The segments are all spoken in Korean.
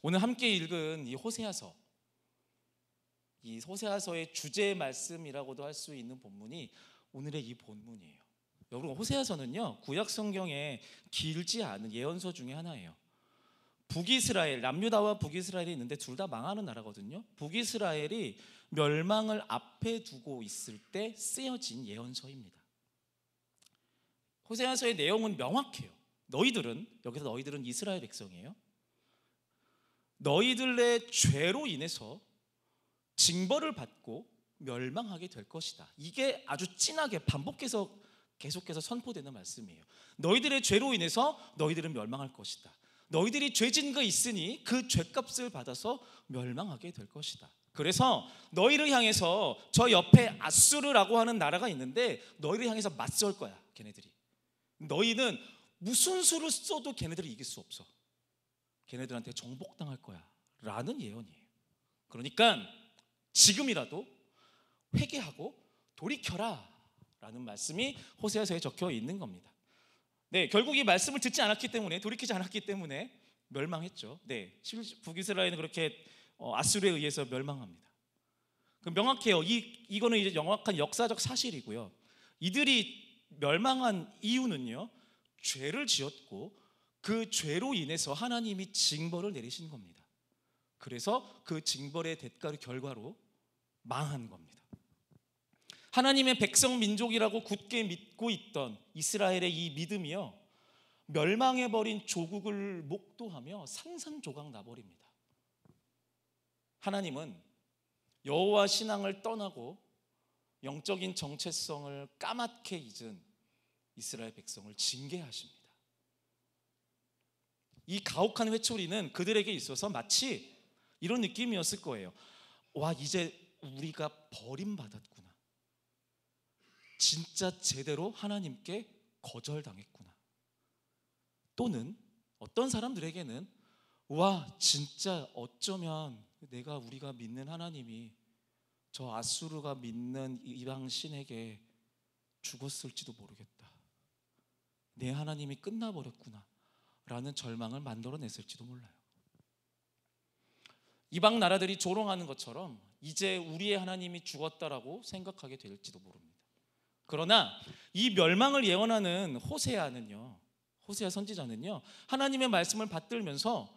오늘 함께 읽은 이 호세아서, 이 호세아서의 주제 말씀이라고도 할 수 있는 본문이 오늘의 이 본문이에요. 여러분, 호세아서는요 구약 성경에 길지 않은 예언서 중에 하나예요. 북이스라엘, 남유다와 북이스라엘이 있는데 둘 다 망하는 나라거든요. 북이스라엘이 멸망을 앞에 두고 있을 때 쓰여진 예언서입니다. 호세아서의 내용은 명확해요. 여기서 너희들은 이스라엘 백성이에요. 너희들의 죄로 인해서 징벌을 받고 멸망하게 될 것이다. 이게 아주 진하게 반복해서 계속해서 선포되는 말씀이에요. 너희들의 죄로 인해서 너희들은 멸망할 것이다. 너희들이 죄진 거 있으니 그 죄값을 받아서 멸망하게 될 것이다. 그래서 너희를 향해서 저 옆에 아수르라고 하는 나라가 있는데 너희를 향해서 맞설 거야. 걔네들이. 너희는 무슨 수를 써도 걔네들을 이길 수 없어. 걔네들한테 정복당할 거야 라는 예언이에요. 그러니까 지금이라도 회개하고 돌이켜라 라는 말씀이 호세아서에 적혀 있는 겁니다. 네, 결국 이 말씀을 듣지 않았기 때문에, 돌이키지 않았기 때문에 멸망했죠. 네, 북이스라엘은 그렇게 아수르에 의해서 멸망합니다. 명확해요. 이거는 이제 명확한 역사적 사실이고요. 이들이 멸망한 이유는요, 죄를 지었고 그 죄로 인해서 하나님이 징벌을 내리신 겁니다. 그래서 그 징벌의 대가로 결과로 망한 겁니다. 하나님의 백성 민족이라고 굳게 믿고 있던 이스라엘의 이 믿음이요, 멸망해버린 조국을 목도하며 산산조각 나버립니다. 하나님은 여호와 신앙을 떠나고 영적인 정체성을 까맣게 잊은 이스라엘 백성을 징계하십니다. 이 가혹한 회초리는 그들에게 있어서 마치 이런 느낌이었을 거예요. 와, 이제 우리가 버림받았구나. 진짜 제대로 하나님께 거절당했구나. 또는 어떤 사람들에게는 와, 진짜 어쩌면 우리가 믿는 하나님이 저 아수르가 믿는 이방 신에게 죽었을지도 모르겠다. 내 하나님이 끝나버렸구나 라는 절망을 만들어냈을지도 몰라요. 이방 나라들이 조롱하는 것처럼 이제 우리의 하나님이 죽었다라고 생각하게 될지도 모릅니다. 그러나 이 멸망을 예언하는 호세아 선지자는요, 하나님의 말씀을 받들면서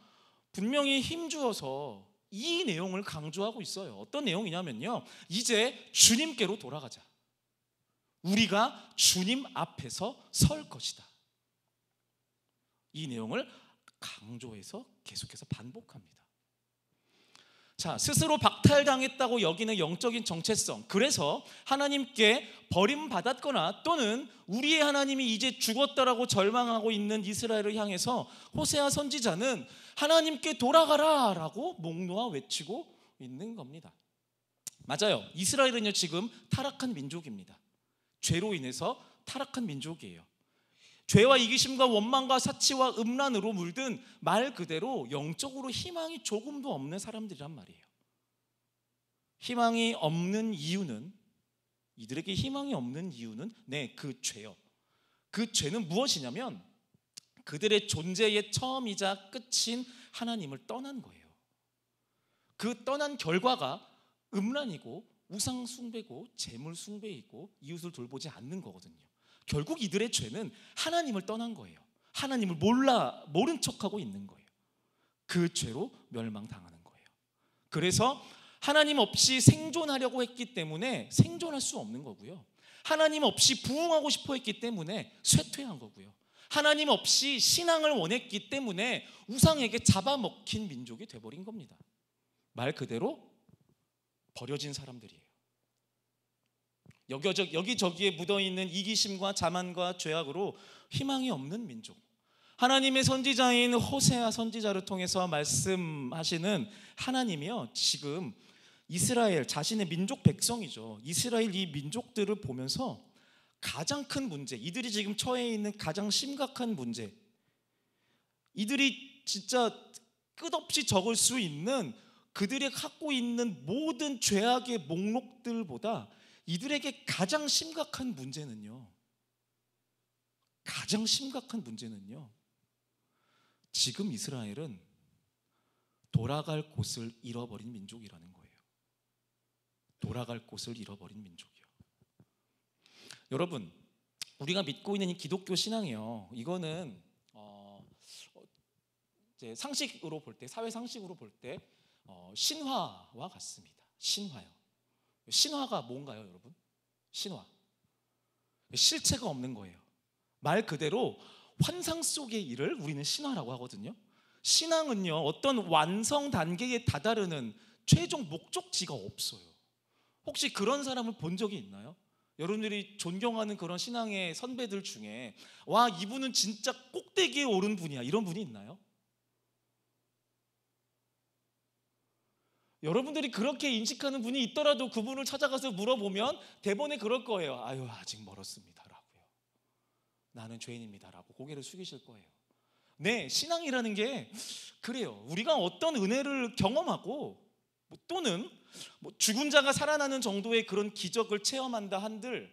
분명히 힘주어서 이 내용을 강조하고 있어요. 어떤 내용이냐면요, 이제 주님께로 돌아가자. 우리가 주님 앞에서 설 것이다. 이 내용을 강조해서 계속해서 반복합니다. 자, 스스로 박탈당했다고 여기는 영적인 정체성, 그래서 하나님께 버림받았거나 또는 우리의 하나님이 이제 죽었다라고 절망하고 있는 이스라엘을 향해서 호세아 선지자는 하나님께 돌아가라 라고 목놓아 외치고 있는 겁니다. 맞아요. 이스라엘은요, 지금 타락한 민족입니다. 죄로 인해서 타락한 민족이에요. 죄와 이기심과 원망과 사치와 음란으로 물든 말 그대로 영적으로 희망이 조금도 없는 사람들이란 말이에요. 희망이 없는 이유는, 이들에게 희망이 없는 이유는 그 죄요. 그 죄는 무엇이냐면 그들의 존재의 처음이자 끝인 하나님을 떠난 거예요. 그 떠난 결과가 음란이고 우상 숭배고 재물 숭배이고 이웃을 돌보지 않는 거거든요. 결국 이들의 죄는 하나님을 떠난 거예요. 하나님을 모른 척하고 있는 거예요. 그 죄로 멸망당하는 거예요. 그래서 하나님 없이 생존하려고 했기 때문에 생존할 수 없는 거고요. 하나님 없이 부흥하고 싶어 했기 때문에 쇠퇴한 거고요. 하나님 없이 신앙을 원했기 때문에 우상에게 잡아먹힌 민족이 돼버린 겁니다. 말 그대로 버려진 사람들이에요. 여기저기에 묻어있는 이기심과 자만과 죄악으로 희망이 없는 민족. 하나님의 선지자인 호세아 선지자를 통해서 말씀하시는 하나님이요, 지금 이스라엘, 자신의 민족 백성이죠, 이스라엘 이 민족들을 보면서 가장 큰 문제, 이들이 지금 처해 있는 가장 심각한 문제, 이들이 진짜 끝없이 적을 수 있는 그들이 갖고 있는 모든 죄악의 목록들보다 이들에게 가장 심각한 문제는요, 지금 이스라엘은 돌아갈 곳을 잃어버린 민족이라는 거예요. 돌아갈 곳을 잃어버린 민족이요. 여러분, 우리가 믿고 있는 이 기독교 신앙이요, 이거는 이제 상식으로 볼 때, 사회 상식으로 볼 때 신화와 같습니다. 신화요. 신화가 뭔가요, 여러분? 신화. 실체가 없는 거예요. 말 그대로 환상 속의 일을 우리는 신화라고 하거든요. 신앙은요, 어떤 완성 단계에 다다르는 최종 목적지가 없어요. 혹시 그런 사람을 본 적이 있나요? 여러분들이 존경하는 그런 신앙의 선배들 중에 와, 이분은 진짜 꼭대기에 오른 분이야, 이런 분이 있나요? 여러분들이 그렇게 인식하는 분이 있더라도 그분을 찾아가서 물어보면 대번에 그럴 거예요. 아유, 아직 멀었습니다라고요. 나는 죄인입니다라고 고개를 숙이실 거예요. 네, 신앙이라는 게 그래요. 우리가 어떤 은혜를 경험하고 또는 죽은 자가 살아나는 정도의 그런 기적을 체험한다 한들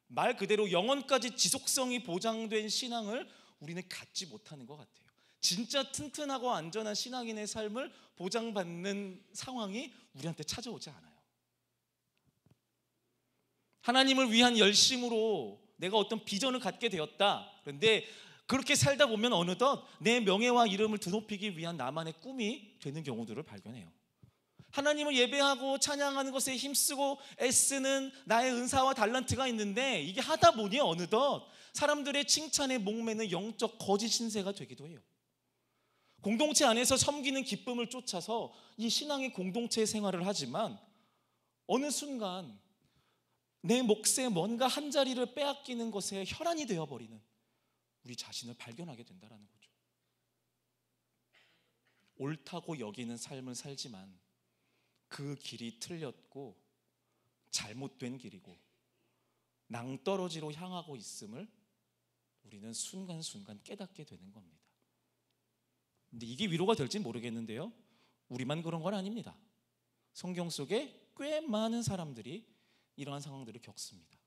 말 그대로 영원까지 지속성이 보장된 신앙을 우리는 갖지 못하는 것 같아요. 진짜 튼튼하고 안전한 신앙인의 삶을 보장받는 상황이 우리한테 찾아오지 않아요. 하나님을 위한 열심으로 내가 어떤 비전을 갖게 되었다. 그런데 그렇게 살다 보면 어느덧 내 명예와 이름을 드높이기 위한 나만의 꿈이 되는 경우들을 발견해요. 하나님을 예배하고 찬양하는 것에 힘쓰고 애쓰는 나의 은사와 달란트가 있는데 이게 하다 보니 어느덧 사람들의 칭찬에 목매는 영적 거짓 신세가 되기도 해요. 공동체 안에서 섬기는 기쁨을 쫓아서 이 신앙의 공동체 생활을 하지만 어느 순간 내 몫에 뭔가 한 자리를 빼앗기는 것에 혈안이 되어버리는 우리 자신을 발견하게 된다는 거죠. 옳다고 여기는 삶을 살지만 그 길이 틀렸고 잘못된 길이고 낭떠러지로 향하고 있음을 우리는 순간순간 깨닫게 되는 겁니다. 근데 이게 위로가 될지 모르겠는데요, 우리만 그런 건 아닙니다. 성경 속에 꽤 많은 사람들이 이러한 상황들을 겪습니다.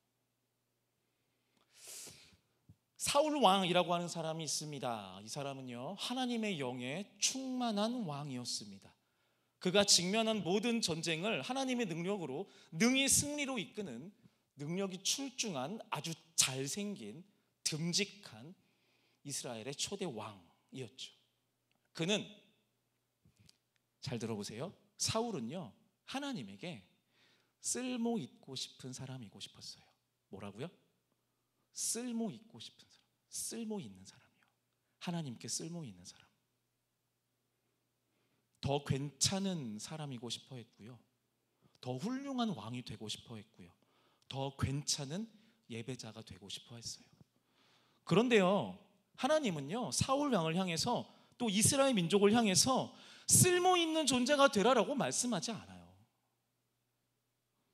사울 왕이라고 하는 사람이 있습니다. 이 사람은요, 하나님의 영에 충만한 왕이었습니다. 그가 직면한 모든 전쟁을 하나님의 능력으로 능히 승리로 이끄는 능력이 출중한 아주 잘생긴 듬직한 이스라엘의 초대 왕이었죠. 그는, 잘 들어보세요, 사울은요 하나님에게 쓸모 있고 싶은 사람이고 싶었어요. 뭐라고요? 쓸모 있고 싶은 사람, 쓸모 있는 사람이요. 하나님께 쓸모 있는 사람, 더 괜찮은 사람이고 싶어 했고요, 더 훌륭한 왕이 되고 싶어 했고요, 더 괜찮은 예배자가 되고 싶어 했어요. 그런데요, 하나님은요 사울 왕을 향해서 또 이스라엘 민족을 향해서 쓸모 있는 존재가 되라라고 말씀하지 않아요.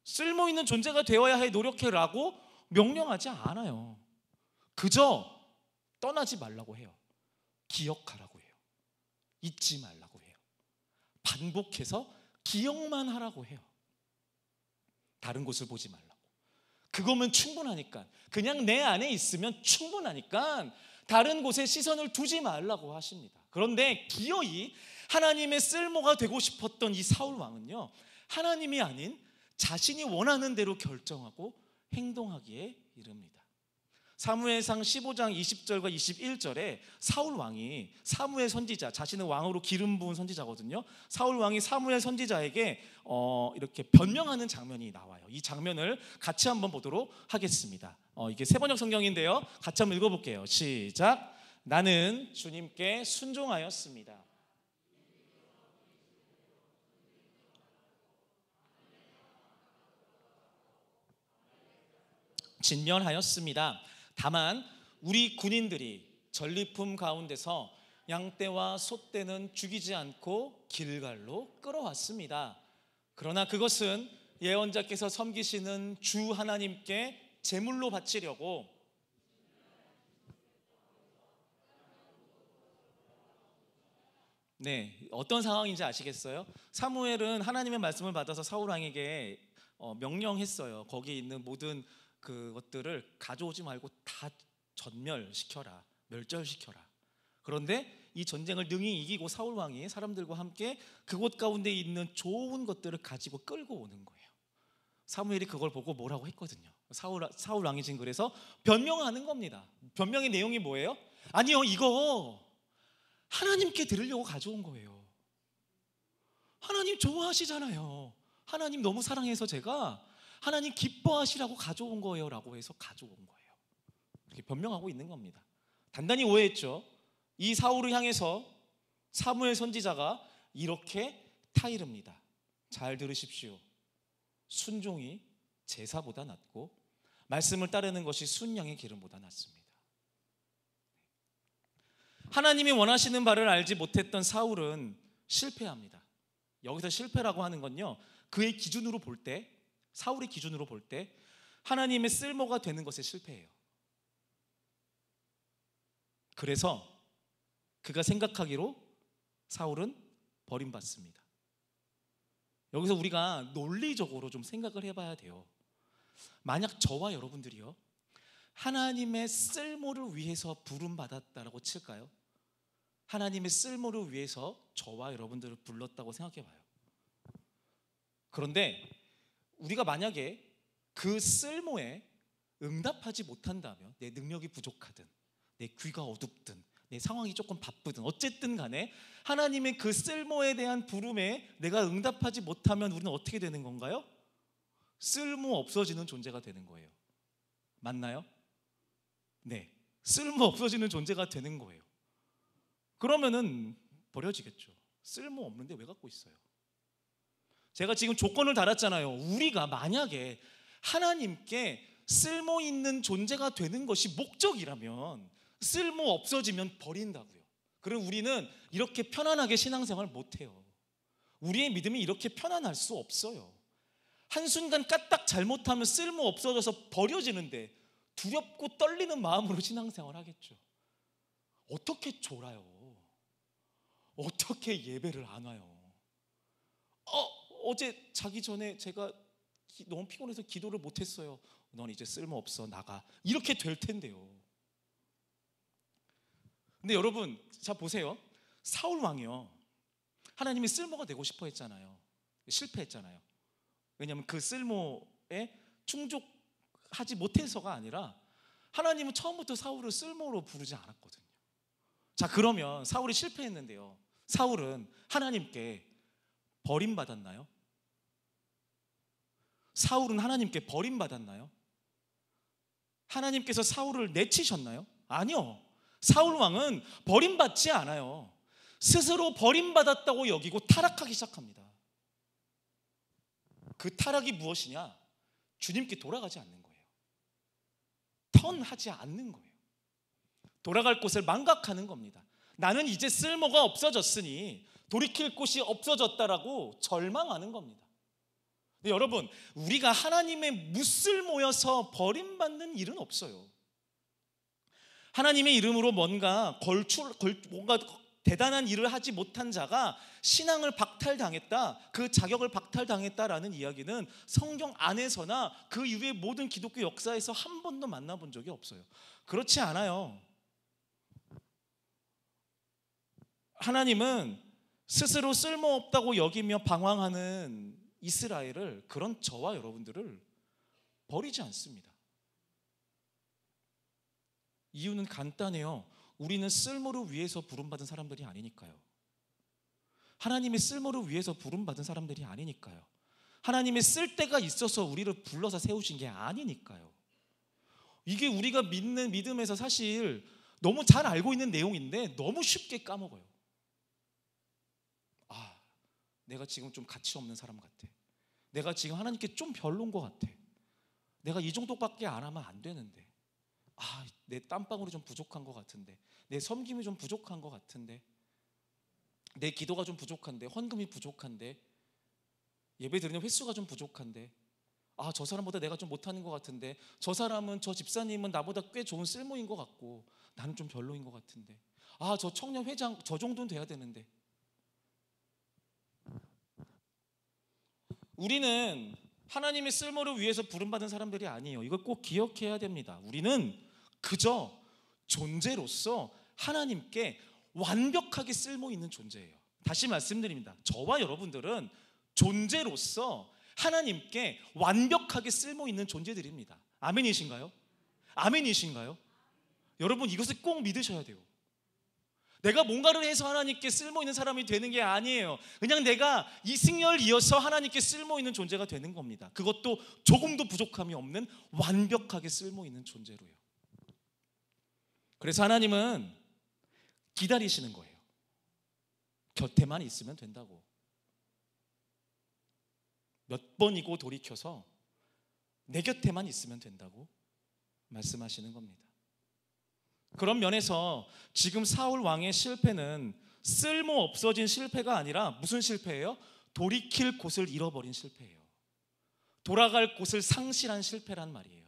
쓸모 있는 존재가 되어야 해 노력해라고 명령하지 않아요. 그저 떠나지 말라고 해요. 기억하라고 해요. 잊지 말라고 해요. 반복해서 기억만 하라고 해요. 다른 곳을 보지 말라고. 그거면 충분하니까, 그냥 내 안에 있으면 충분하니까 다른 곳에 시선을 두지 말라고 하십니다. 그런데 기어이 하나님의 쓸모가 되고 싶었던 이 사울 왕은요, 하나님이 아닌 자신이 원하는 대로 결정하고 행동하기에 이릅니다. 사무엘상 15장 20절과 21절에 사울 왕이 사무엘 선지자, 자신을 왕으로 기름 부은 선지자거든요. 사울 왕이 사무엘 선지자에게 이렇게 변명하는 장면이 나와요. 이 장면을 같이 한번 보도록 하겠습니다. 이게 세번역 성경인데요, 같이 한번 읽어볼게요. 시작. 나는 주님께 순종하였습니다. 진멸하였습니다. 다만 우리 군인들이 전리품 가운데서 양떼와 소떼는 죽이지 않고 길갈로 끌어왔습니다. 그러나 그것은 예언자께서 섬기시는 주 하나님께 제물로 바치려고, 네, 어떤 상황인지 아시겠어요? 사무엘은 하나님의 말씀을 받아서 사울 왕에게 명령했어요. 거기에 있는 모든 그것들을 가져오지 말고 다 전멸시켜라, 멸절시켜라. 그런데 이 전쟁을 능히 이기고 사울 왕이 사람들과 함께 그곳 가운데 있는 좋은 것들을 가지고 끌고 오는 거예요. 사무엘이 그걸 보고 뭐라고 했거든요. 사울 왕이 지금 그래서 변명하는 겁니다. 변명의 내용이 뭐예요? 아니요, 이거 하나님께 드리려고 가져온 거예요. 하나님 좋아하시잖아요. 하나님 너무 사랑해서 제가 하나님 기뻐하시라고 가져온 거예요 라고 해서 가져온 거예요. 이렇게 변명하고 있는 겁니다. 단단히 오해했죠. 이 사울을 향해서 사무엘 선지자가 이렇게 타이릅니다. 잘 들으십시오. 순종이 제사보다 낫고 말씀을 따르는 것이 순양의 기름보다 낫습니다. 하나님이 원하시는 바를 알지 못했던 사울은 실패합니다. 여기서 실패라고 하는 건요, 그의 기준으로 볼 때, 사울의 기준으로 볼 때 하나님의 쓸모가 되는 것에 실패해요. 그래서 그가 생각하기로 사울은 버림받습니다. 여기서 우리가 논리적으로 좀 생각을 해봐야 돼요. 만약 저와 여러분들이요, 하나님의 쓸모를 위해서 부름받았다라고 칠까요? 하나님의 쓸모를 위해서 저와 여러분들을 불렀다고 생각해봐요. 그런데 우리가 만약에 그 쓸모에 응답하지 못한다면, 내 능력이 부족하든 내 귀가 어둡든 내 상황이 조금 바쁘든 어쨌든 간에 하나님의 그 쓸모에 대한 부름에 내가 응답하지 못하면 우리는 어떻게 되는 건가요? 쓸모 없어지는 존재가 되는 거예요. 맞나요? 네, 쓸모 없어지는 존재가 되는 거예요. 그러면은 버려지겠죠. 쓸모 없는데 왜 갖고 있어요? 제가 지금 조건을 달았잖아요. 우리가 만약에 하나님께 쓸모 있는 존재가 되는 것이 목적이라면 쓸모 없어지면 버린다고요. 그럼 우리는 이렇게 편안하게 신앙생활 못해요. 우리의 믿음이 이렇게 편안할 수 없어요. 한순간 까딱 잘못하면 쓸모 없어져서 버려지는데 두렵고 떨리는 마음으로 신앙생활 하겠죠. 어떻게 졸아요? 어떻게 예배를 안 와요? 어제 자기 전에 제가 너무 피곤해서 기도를 못했어요. 넌 이제 쓸모없어, 나가. 이렇게 될 텐데요. 근데 여러분, 자 보세요. 사울 왕이요, 하나님이 쓸모가 되고 싶어 했잖아요. 실패했잖아요. 왜냐하면 그 쓸모에 충족하지 못해서가 아니라 하나님은 처음부터 사울을 쓸모로 부르지 않았거든요. 자, 그러면 사울이 실패했는데요, 사울은 하나님께 버림받았나요? 사울은 하나님께 버림받았나요? 하나님께서 사울을 내치셨나요? 아니요. 사울 왕은 버림받지 않아요. 스스로 버림받았다고 여기고 타락하기 시작합니다. 그 타락이 무엇이냐? 주님께 돌아가지 않는 거예요. 턴하지 않는 거예요. 돌아갈 곳을 망각하는 겁니다. 나는 이제 쓸모가 없어졌으니 돌이킬 곳이 없어졌다라고 절망하는 겁니다. 근데 여러분, 우리가 하나님의 무쓸모여서 버림받는 일은 없어요. 하나님의 이름으로 뭔가 대단한 일을 하지 못한 자가 신앙을 박탈당했다, 그 자격을 박탈당했다라는 이야기는 성경 안에서나 그 이후의 모든 기독교 역사에서 한 번도 만나본 적이 없어요. 그렇지 않아요. 하나님은 스스로 쓸모없다고 여기며 방황하는 이스라엘을, 그런 저와 여러분들을 버리지 않습니다. 이유는 간단해요. 우리는 쓸모를 위해서 부름받은 사람들이 아니니까요. 하나님의 쓸모를 위해서 부름받은 사람들이 아니니까요. 하나님의 쓸데가 있어서 우리를 불러서 세우신 게 아니니까요. 이게 우리가 믿는 믿음에서 사실 너무 잘 알고 있는 내용인데 너무 쉽게 까먹어요. 내가 지금 좀 가치 없는 사람 같아. 내가 지금 하나님께 좀 별론 것 같아. 내가 이 정도밖에 안 하면 안 되는데. 내 땀방울이 좀 부족한 것 같은데, 내 섬김이 좀 부족한 것 같은데, 내 기도가 좀 부족한데, 헌금이 부족한데, 예배 드리는 횟수가 좀 부족한데, 저 사람보다 내가 좀 못하는 것 같은데, 저 사람은, 저 집사님은 나보다 꽤 좋은 쓸모인 것 같고 나는 좀 별로인 것 같은데, 저 청년 회장 저 정도는 돼야 되는데. 우리는 하나님의 쓸모를 위해서 부름받은 사람들이 아니에요. 이걸 꼭 기억해야 됩니다. 우리는 그저 존재로서 하나님께 완벽하게 쓸모 있는 존재예요. 다시 말씀드립니다. 저와 여러분들은 존재로서 하나님께 완벽하게 쓸모 있는 존재들입니다. 아멘이신가요? 아멘이신가요? 여러분, 이것을 꼭 믿으셔야 돼요. 내가 뭔가를 해서 하나님께 쓸모 있는 사람이 되는 게 아니에요. 그냥 내가 이승열 이어서 하나님께 쓸모 있는 존재가 되는 겁니다. 그것도 조금도 부족함이 없는 완벽하게 쓸모 있는 존재로요. 그래서 하나님은 기다리시는 거예요. 곁에만 있으면 된다고. 몇 번이고 돌이켜서 내 곁에만 있으면 된다고 말씀하시는 겁니다. 그런 면에서 지금 사울 왕의 실패는 쓸모 없어진 실패가 아니라 무슨 실패예요? 돌이킬 곳을 잃어버린 실패예요. 돌아갈 곳을 상실한 실패란 말이에요.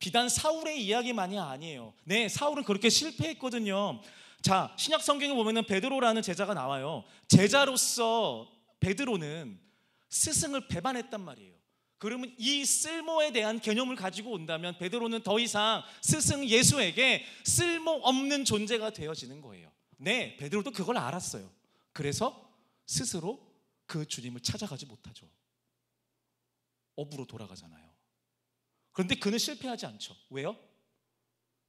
비단 사울의 이야기만이 아니에요. 네, 사울은 그렇게 실패했거든요. 자, 신약 성경에 보면은 베드로라는 제자가 나와요. 제자로서 베드로는 스승을 배반했단 말이에요. 그러면 이 쓸모에 대한 개념을 가지고 온다면 베드로는 더 이상 스승 예수에게 쓸모없는 존재가 되어지는 거예요. 네, 베드로도 그걸 알았어요. 그래서 스스로 그 주님을 찾아가지 못하죠. 업으로 돌아가잖아요. 그런데 그는 실패하지 않죠. 왜요?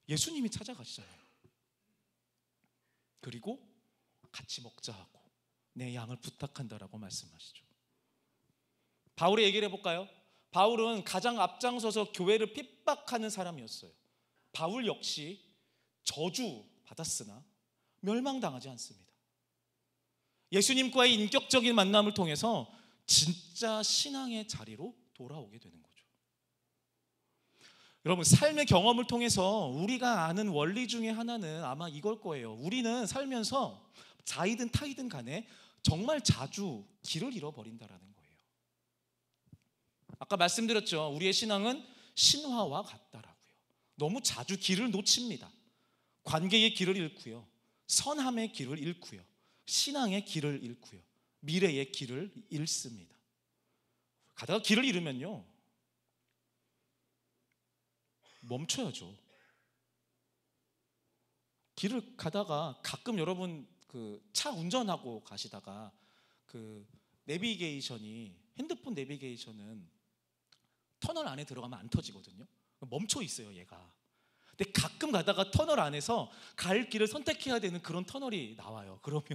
예수님이 찾아가시잖아요. 그리고 같이 먹자 하고 내 양을 부탁한다라고 말씀하시죠. 바울의 얘기를 해볼까요? 바울은 가장 앞장서서 교회를 핍박하는 사람이었어요. 바울 역시 저주 받았으나 멸망당하지 않습니다. 예수님과의 인격적인 만남을 통해서 진짜 신앙의 자리로 돌아오게 되는 거죠. 여러분, 삶의 경험을 통해서 우리가 아는 원리 중에 하나는 아마 이걸 거예요. 우리는 살면서 자이든 타이든 간에 정말 자주 길을 잃어버린다라는 거예요. 아까 말씀드렸죠. 우리의 신앙은 신화와 같다라고요. 너무 자주 길을 놓칩니다. 관계의 길을 잃고요, 선함의 길을 잃고요, 신앙의 길을 잃고요, 미래의 길을 잃습니다. 가다가 길을 잃으면요 멈춰야죠. 길을 가다가 가끔 여러분 그 차 운전하고 가시다가 그 내비게이션이, 핸드폰 내비게이션은 터널 안에 들어가면 안 터지거든요. 멈춰 있어요, 얘가. 근데 가끔 가다가 터널 안에서 갈 길을 선택해야 되는 그런 터널이 나와요. 그러면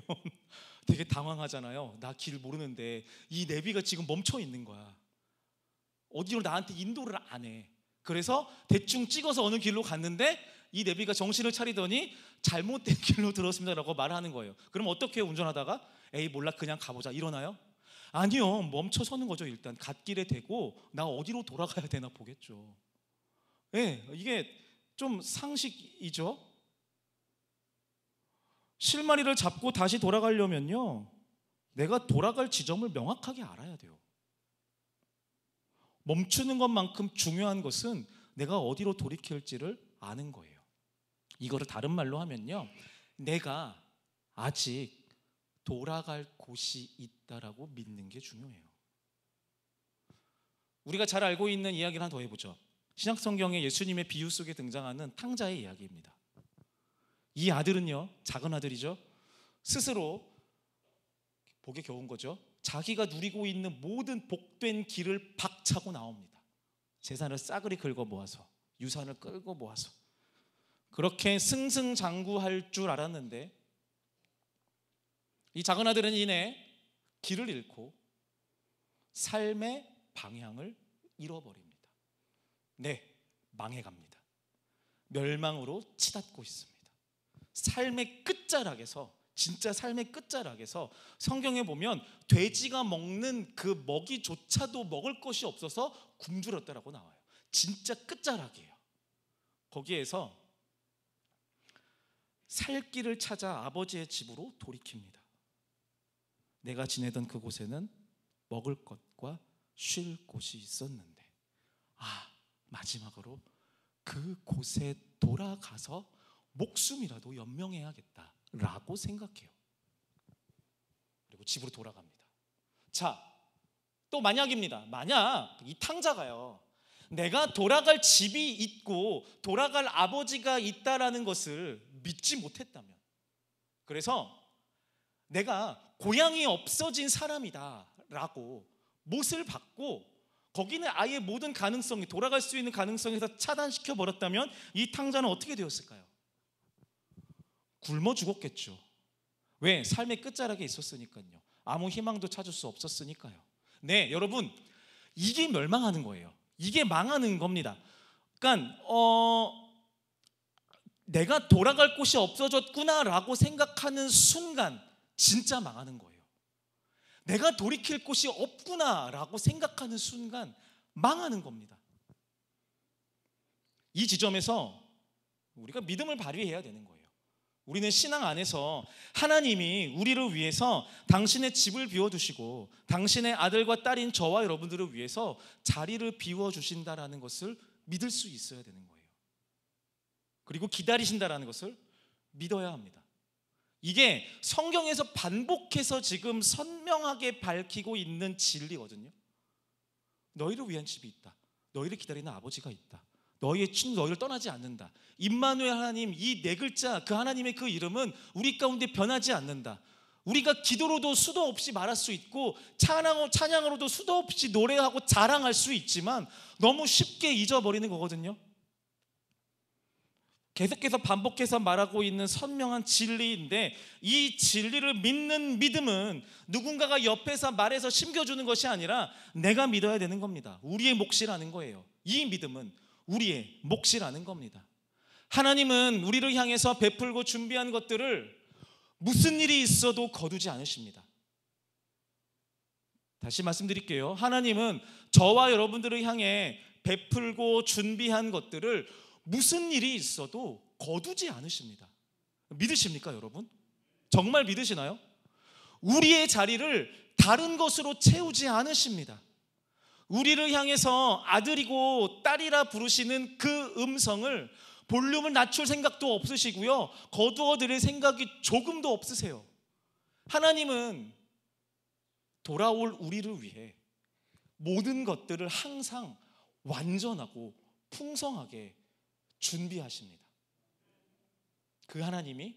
되게 당황하잖아요. 나 길 모르는데 이 내비가 지금 멈춰 있는 거야. 어디로 나한테 인도를 안 해. 그래서 대충 찍어서 어느 길로 갔는데 이 내비가 정신을 차리더니 잘못된 길로 들었습니다라고 말하는 거예요. 그럼 어떻게 해요? 운전하다가 에이 몰라 그냥 가보자 이러나요? 아니요, 멈춰 서는 거죠. 일단 갓길에 대고 나 어디로 돌아가야 되나 보겠죠. 네, 이게 좀 상식이죠. 실마리를 잡고 다시 돌아가려면요 내가 돌아갈 지점을 명확하게 알아야 돼요. 멈추는 것만큼 중요한 것은 내가 어디로 돌이킬지를 아는 거예요. 이거를 다른 말로 하면요, 내가 아직 돌아갈 곳이 있다라고 믿는 게 중요해요. 우리가 잘 알고 있는 이야기를 하나 더 해보죠. 신약 성경에 예수님의 비유 속에 등장하는 탕자의 이야기입니다. 이 아들은요, 작은 아들이죠, 스스로 복에 겨운 거죠. 자기가 누리고 있는 모든 복된 길을 박차고 나옵니다. 재산을 싸그리 긁어 모아서, 유산을 끌고 모아서 그렇게 승승장구할 줄 알았는데 이 작은 아들은 이내 길을 잃고 삶의 방향을 잃어버립니다. 네, 망해갑니다. 멸망으로 치닫고 있습니다. 삶의 끝자락에서, 진짜 삶의 끝자락에서 성경에 보면 돼지가 먹는 그 먹이조차도 먹을 것이 없어서 굶주렸다라고 나와요. 진짜 끝자락이에요. 거기에서 살 길을 찾아 아버지의 집으로 돌이킵니다. 내가 지내던 그곳에는 먹을 것과 쉴 곳이 있었는데, 마지막으로 그곳에 돌아가서 목숨이라도 연명해야겠다라고 생각해요. 그리고 집으로 돌아갑니다. 자, 또 만약입니다. 만약 이 탕자가요, 내가 돌아갈 집이 있고 돌아갈 아버지가 있다라는 것을 믿지 못했다면, 그래서 내가 고향이 없어진 사람이다 라고 못을 받고 거기는 아예 모든 가능성이, 돌아갈 수 있는 가능성에서 차단시켜 버렸다면 이 탕자는 어떻게 되었을까요? 굶어 죽었겠죠. 왜? 삶의 끝자락에 있었으니까요. 아무 희망도 찾을 수 없었으니까요. 네, 여러분, 이게 멸망하는 거예요. 이게 망하는 겁니다. 그러니까 내가 돌아갈 곳이 없어졌구나라고 생각하는 순간 진짜 망하는 거예요. 내가 돌이킬 곳이 없구나라고 생각하는 순간 망하는 겁니다. 이 지점에서 우리가 믿음을 발휘해야 되는 거예요. 우리는 신앙 안에서 하나님이 우리를 위해서 당신의 집을 비워두시고 당신의 아들과 딸인 저와 여러분들을 위해서 자리를 비워주신다라는 것을 믿을 수 있어야 되는 거예요. 그리고 기다리신다라는 것을 믿어야 합니다. 이게 성경에서 반복해서 지금 선명하게 밝히고 있는 진리거든요. 너희를 위한 집이 있다. 너희를 기다리는 아버지가 있다. 너희의 친구 너희를 떠나지 않는다. 임마누엘 하나님, 이 네 글자, 그 하나님의 그 이름은 우리 가운데 변하지 않는다. 우리가 기도로도 수도 없이 말할 수 있고 찬양으로도 수도 없이 노래하고 자랑할 수 있지만 너무 쉽게 잊어버리는 거거든요. 계속해서 반복해서 말하고 있는 선명한 진리인데, 이 진리를 믿는 믿음은 누군가가 옆에서 말해서 심겨주는 것이 아니라 내가 믿어야 되는 겁니다. 우리의 몫이라는 거예요. 이 믿음은 우리의 몫이라는 겁니다. 하나님은 우리를 향해서 베풀고 준비한 것들을 무슨 일이 있어도 거두지 않으십니다. 다시 말씀드릴게요. 하나님은 저와 여러분들을 향해 베풀고 준비한 것들을 무슨 일이 있어도 거두지 않으십니다. 믿으십니까, 여러분? 정말 믿으시나요? 우리의 자리를 다른 것으로 채우지 않으십니다. 우리를 향해서 아들이고 딸이라 부르시는 그 음성을 볼륨을 낮출 생각도 없으시고요, 거두어 드릴 생각이 조금도 없으세요. 하나님은 돌아올 우리를 위해 모든 것들을 항상 완전하고 풍성하게 준비하십니다. 그 하나님이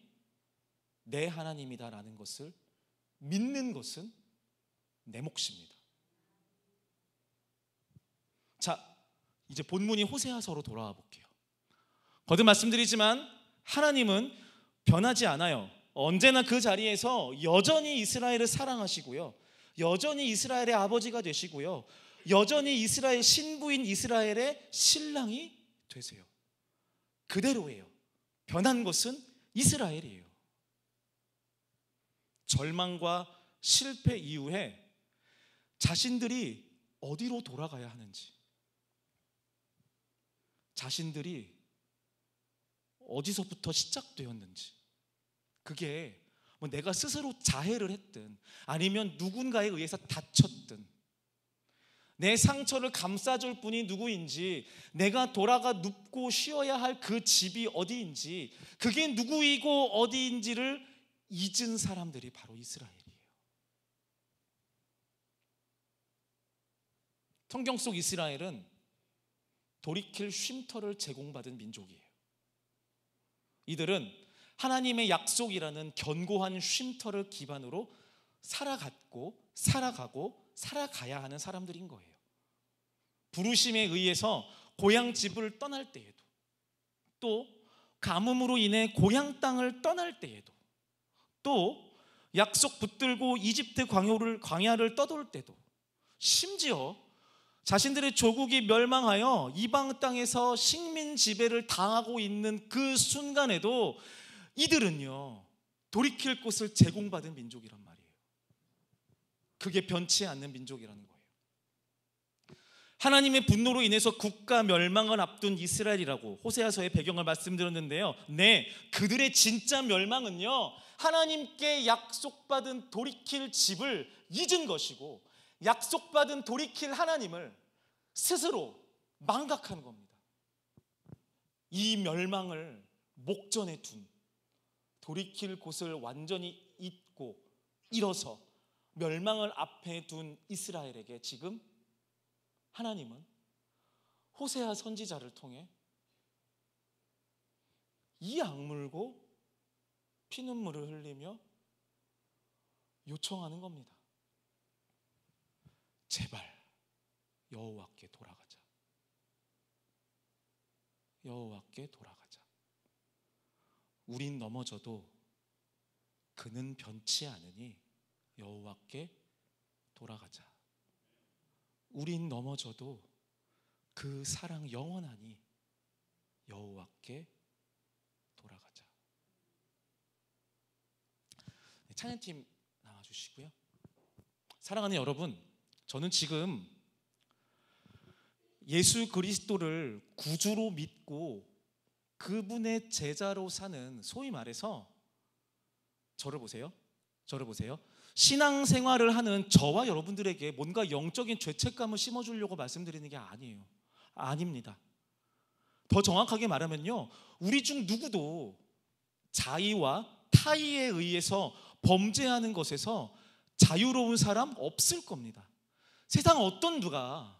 내 하나님이다라는 것을 믿는 것은 내 몫입니다. 자, 이제 본문이 호세아서로 돌아와 볼게요. 거듭 말씀드리지만 하나님은 변하지 않아요. 언제나 그 자리에서 여전히 이스라엘을 사랑하시고요, 여전히 이스라엘의 아버지가 되시고요, 여전히 이스라엘 신부인 이스라엘의 신랑이 되세요. 그대로예요. 변한 것은 이스라엘이에요. 절망과 실패 이후에 자신들이 어디로 돌아가야 하는지, 자신들이 어디서부터 시작되었는지, 그게 뭐 내가 스스로 자해를 했든 아니면 누군가에 의해서 다쳤든, 내 상처를 감싸줄 분이 누구인지, 내가 돌아가 눕고 쉬어야 할 그 집이 어디인지, 그게 누구이고 어디인지를 잊은 사람들이 바로 이스라엘이에요. 성경 속 이스라엘은 돌이킬 쉼터를 제공받은 민족이에요. 이들은 하나님의 약속이라는 견고한 쉼터를 기반으로 살아가고 살아가야 하는 사람들인 거예요. 부르심에 의해서 고향 집을 떠날 때에도, 또 가뭄으로 인해 고향 땅을 떠날 때에도, 또 약속 붙들고 이집트 광야를 떠돌 때도, 심지어 자신들의 조국이 멸망하여 이방 땅에서 식민 지배를 당하고 있는 그 순간에도 이들은요, 돌이킬 곳을 제공받은 민족이란 말이에요. 그게 변치 않는 민족이라는 거예요. 하나님의 분노로 인해서 국가 멸망을 앞둔 이스라엘이라고 호세아서의 배경을 말씀드렸는데요, 네, 그들의 진짜 멸망은요, 하나님께 약속받은 돌이킬 집을 잊은 것이고, 약속받은 돌이킬 하나님을 스스로 망각한 겁니다. 이 멸망을 목전에 둔, 돌이킬 곳을 완전히 잊고 일어서 멸망을 앞에 둔 이스라엘에게 지금 하나님은 호세아 선지자를 통해 이 악물고 피눈물을 흘리며 요청하는 겁니다. 제발 여호와께 돌아가자. 여호와께 돌아가자. 우린 넘어져도 그는 변치 않으니 여호와께 돌아가자. 우린 넘어져도 그 사랑 영원하니 여호와께 돌아가자. 찬양팀 나와주시고요. 사랑하는 여러분, 저는 지금 예수 그리스도를 구주로 믿고 그분의 제자로 사는, 소위 말해서 저를 보세요. 신앙생활을 하는 저와 여러분들에게 뭔가 영적인 죄책감을 심어주려고 말씀드리는 게 아니에요. 아닙니다. 더 정확하게 말하면요, 우리 중 누구도 자의와 타의에 의해서 범죄하는 것에서 자유로운 사람 없을 겁니다. 세상 어떤 누가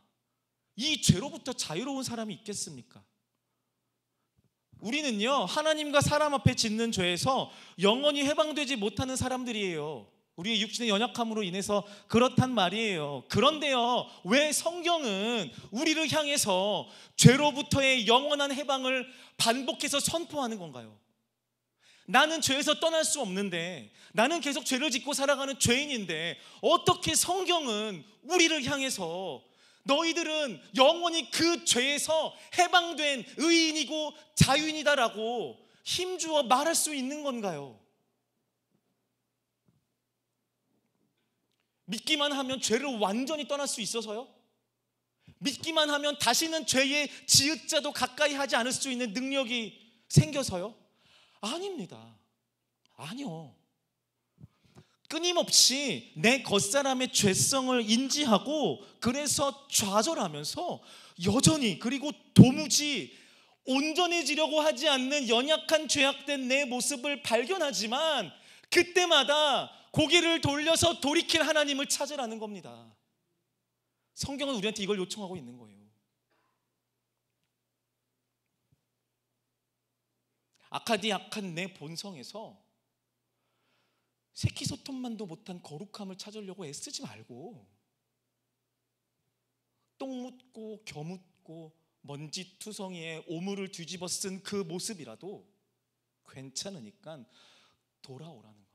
이 죄로부터 자유로운 사람이 있겠습니까? 우리는요, 하나님과 사람 앞에 짓는 죄에서 영원히 해방되지 못하는 사람들이에요. 우리의 육신의 연약함으로 인해서 그렇단 말이에요. 그런데요, 왜 성경은 우리를 향해서 죄로부터의 영원한 해방을 반복해서 선포하는 건가요? 나는 죄에서 떠날 수 없는데, 나는 계속 죄를 짓고 살아가는 죄인인데, 어떻게 성경은 우리를 향해서 너희들은 영원히 그 죄에서 해방된 의인이고 자유인이다라고 힘주어 말할 수 있는 건가요? 믿기만 하면 죄를 완전히 떠날 수 있어서요? 믿기만 하면 다시는 죄의 지읒자도 가까이 하지 않을 수 있는 능력이 생겨서요? 아닙니다. 아니요. 끊임없이 내 겉사람의 죄성을 인지하고 그래서 좌절하면서 여전히, 그리고 도무지 온전해지려고 하지 않는 연약한 죄악된 내 모습을 발견하지만 그때마다 고개를 돌려서 돌이킬 하나님을 찾으라는 겁니다. 성경은 우리한테 이걸 요청하고 있는 거예요. 악하디 악한 내 본성에서 새끼소톱만도 못한 거룩함을 찾으려고 애쓰지 말고, 똥 묻고 겨 묻고 먼지투성이에 오물을 뒤집어 쓴 그 모습이라도 괜찮으니까 돌아오라는 겁니다.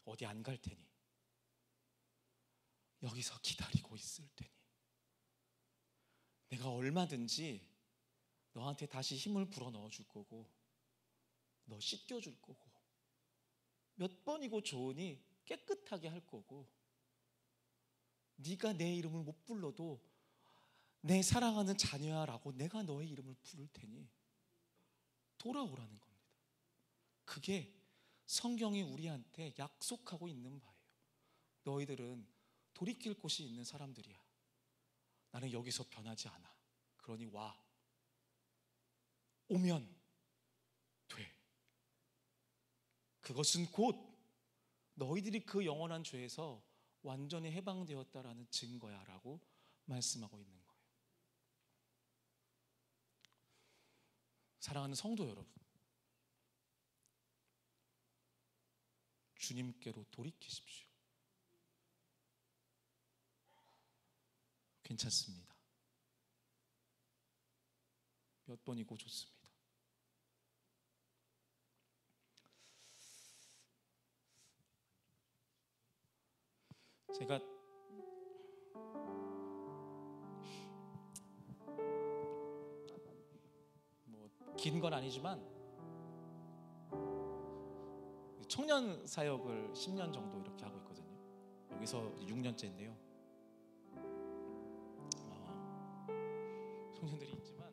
어디 안 갈 테니, 여기서 기다리고 있을 테니, 내가 얼마든지 너한테 다시 힘을 불어 넣어 줄 거고, 너 씻겨 줄 거고, 몇 번이고 좋으니 깨끗하게 할 거고, 네가 내 이름을 못 불러도 내 사랑하는 자녀야라고 내가 너의 이름을 부를 테니 돌아오라는 겁니다. 그게 성경이 우리한테 약속하고 있는 바예요. 너희들은 돌이킬 곳이 있는 사람들이야. 나는 여기서 변하지 않아. 그러니 와. 오면 돼. 그것은 곧 너희들이 그 영원한 죄에서 완전히 해방되었다라는 증거야 라고 말씀하고 있는 거예요. 사랑하는 성도 여러분, 주님께로 돌이키십시오. 괜찮습니다. 몇 번이고 좋습니다. 제가 긴 건 아니지만 청년 사역을 10년 정도 이렇게 하고 있거든요. 여기서 6년째인데요. 청년들이 있지만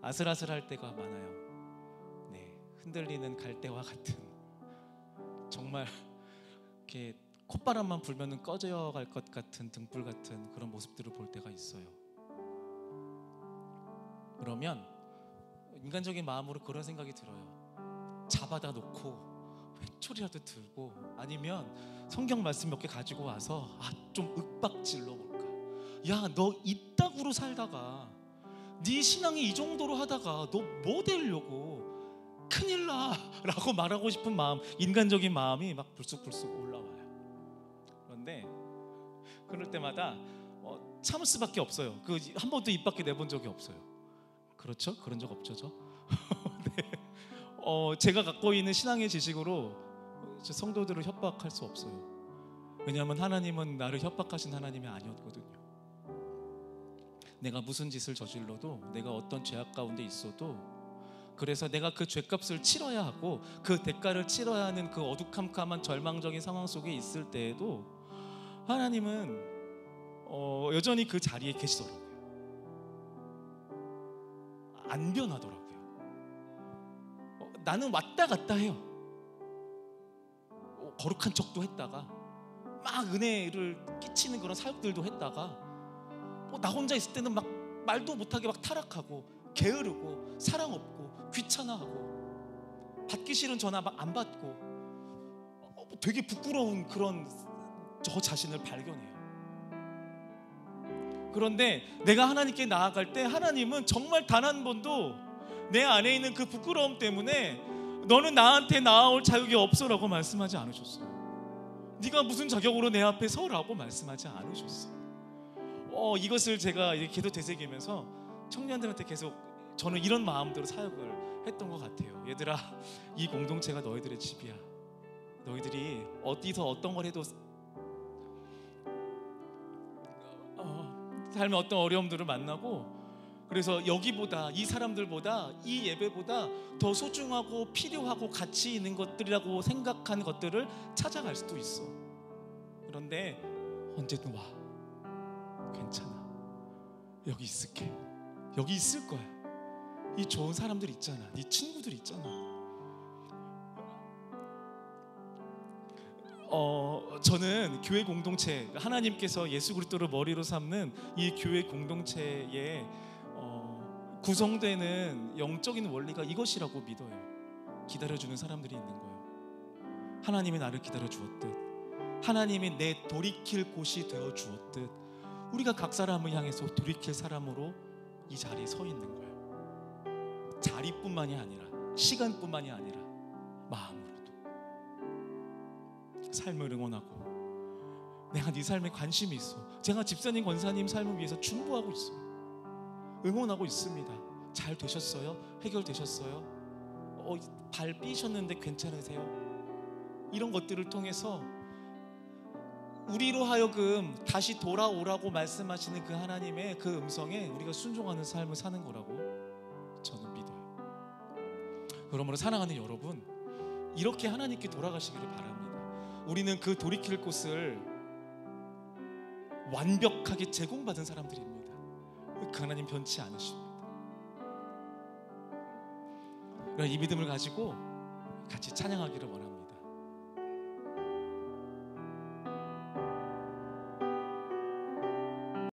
아슬아슬할 때가 많아요. 네, 흔들리는 갈대와 같은, 정말 이렇게 콧바람만 불면은 꺼져갈 것 같은 등불 같은 그런 모습들을 볼 때가 있어요. 그러면 인간적인 마음으로 그런 생각이 들어요. 잡아다 놓고 회초리라도 들고, 아니면 성경 말씀 몇 개 가지고 와서 좀 윽박질러 볼까. 야, 너 이따구로 살다가 네 신앙이 이 정도로 하다가 너 뭐 되려고, 큰일 나 라고 말하고 싶은 마음, 인간적인 마음이 막 불쑥불쑥 올라와요. 그런데 그럴 때마다 참을 수밖에 없어요. 한 번도 입 밖에 내본 적이 없어요. 그렇죠? 그런 적 없죠, 저? 네. 제가 갖고 있는 신앙의 지식으로 성도들을 협박할 수 없어요. 왜냐하면 하나님은 나를 협박하신 하나님이 아니었거든요. 내가 무슨 짓을 저질러도, 내가 어떤 죄악 가운데 있어도, 그래서 내가 그 죄값을 치러야 하고 그 대가를 치러야 하는 그 어두컴컴한 절망적인 상황 속에 있을 때에도 하나님은 여전히 그 자리에 계시더라고요. 안 변하더라고요. 나는 왔다 갔다 해요. 거룩한 척도 했다가 막 은혜를 끼치는 그런 사역들도 했다가 나 혼자 있을 때는 막 말도 못하게 막 타락하고 게으르고 사랑 없고 귀찮아하고 받기 싫은 전화 막 안 받고 되게 부끄러운 그런 저 자신을 발견해요. 그런데 내가 하나님께 나아갈 때 하나님은 정말 단 한 번도 내 안에 있는 그 부끄러움 때문에 너는 나한테 나아올 자격이 없어라고 말씀하지 않으셨어요. 네가 무슨 자격으로 내 앞에 서라고 말씀하지 않으셨어요. 이것을 제가 기도 되새기면서 청년들한테 계속 저는 이런 마음대로 사역을 했던 것 같아요. 얘들아, 이 공동체가 너희들의 집이야. 너희들이 어디서 어떤 걸 해도 삶의 어떤 어려움들을 만나고, 그래서 여기보다, 이 사람들보다, 이 예배보다 더 소중하고 필요하고 가치 있는 것들이라고 생각한 것들을 찾아갈 수도 있어. 그런데 언제든 와. 괜찮아. 여기 있을게. 여기 있을 거야. 이 좋은 사람들 있잖아. 네 친구들 있잖아. 저는 교회 공동체, 하나님께서 예수 그리스도를 머리로 삼는 이 교회 공동체에 구성되는 영적인 원리가 이것이라고 믿어요. 기다려주는 사람들이 있는 거예요. 하나님이 나를 기다려 주었듯, 하나님이 내 돌이킬 곳이 되어 주었듯, 우리가 각 사람을 향해서 돌이킬 사람으로 이 자리에 서 있는 거예요. 자리뿐만이 아니라, 시간뿐만이 아니라 마음으로도 삶을 응원하고, 내가 네 삶에 관심이 있어. 제가 집사님, 권사님 삶을 위해서 중보하고 있어요. 응원하고 있습니다. 잘 되셨어요? 해결되셨어요? 발 삐셨는데 괜찮으세요? 이런 것들을 통해서 우리로 하여금 다시 돌아오라고 말씀하시는 그 하나님의 그 음성에 우리가 순종하는 삶을 사는 거라고 저는 믿어요. 그러므로 사랑하는 여러분, 이렇게 하나님께 돌아가시기를 바랍니다. 우리는 그 돌이킬 곳을 완벽하게 제공받은 사람들입니다. 그 하나님 변치 않으십니다. 이 믿음을 가지고 같이 찬양하기를 원합니다.